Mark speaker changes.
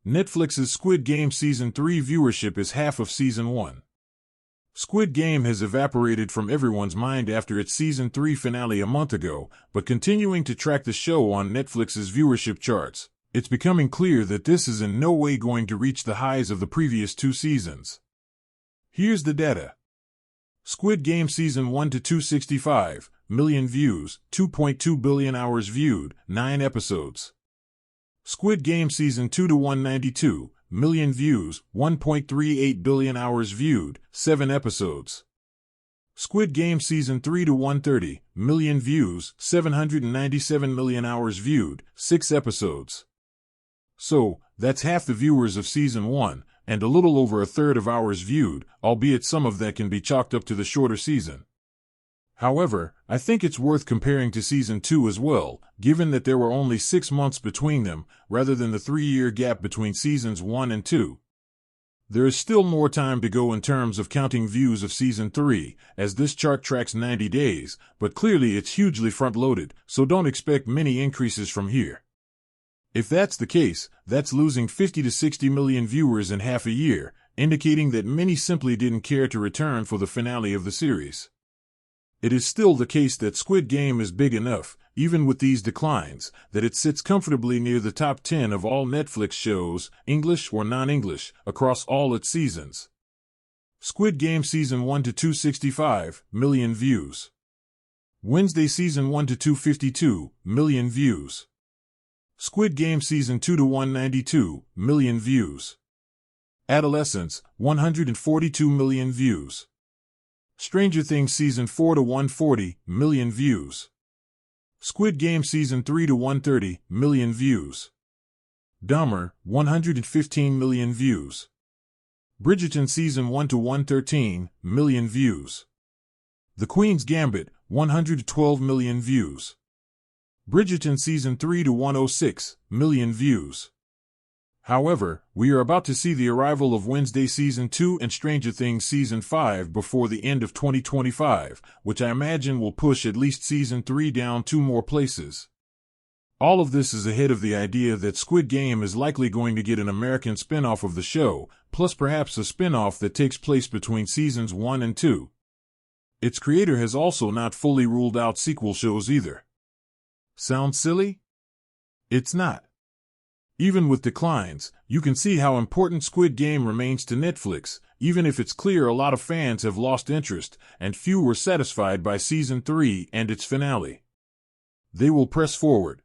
Speaker 1: Netflix's Squid Game Season 3 viewership is half of Season 1. Squid Game has evaporated from everyone's mind after its Season 3 finale a month ago, but continuing to track the show on Netflix's viewership charts, it's becoming clear that this is in no way going to reach the highs of the previous 2 seasons. Here's the data. Squid Game Season 1 to 265 million views, 2.2 billion hours viewed, 9 episodes. Squid Game Season 2 to 192 million views, 1.38 billion hours viewed, 7 episodes. Squid Game Season 3 to 130 million views, 797 million hours viewed, 6 episodes. So, that's half the viewers of Season 1, and a little over a third of hours viewed, albeit some of that can be chalked up to the shorter season. However, I think it's worth comparing to Season 2 as well, given that there were only 6 months between them, rather than the 3-year gap between Seasons 1 and 2. There is still more time to go in terms of counting views of Season 3, as this chart tracks 90 days, but clearly it's hugely front-loaded, so don't expect many increases from here. If that's the case, that's losing 50 to 60 million viewers in half a year, indicating that many simply didn't care to return for the finale of the series. It is still the case that Squid Game is big enough, even with these declines, that it sits comfortably near the top 10 of all Netflix shows, English or non-English, across all its seasons. Squid Game Season 1 to 265 million views. Wednesday Season 1 to 252 million views. Squid Game Season 2 to 192 million views. Adolescence, 142 million views. Stranger Things Season 4 to 140 million views. Squid Game Season 3 to 130 million views. Dahmer, 115 million views. Bridgerton Season 1 to 113 million views. The Queen's Gambit, 112 million views. Bridgerton Season 3 to 106 million views. However, we are about to see the arrival of Wednesday Season 2 and Stranger Things Season 5 before the end of 2025, which I imagine will push at least Season 3 down 2 more places. All of this is ahead of the idea that Squid Game is likely going to get an American spin-off of the show, plus perhaps a spin-off that takes place between Seasons 1 and 2. Its creator has also not fully ruled out sequel shows either. Sound silly? It's not. Even with declines, you can see how important Squid Game remains to Netflix, even if it's clear a lot of fans have lost interest, and few were satisfied by Season 3 and its finale. They will press forward.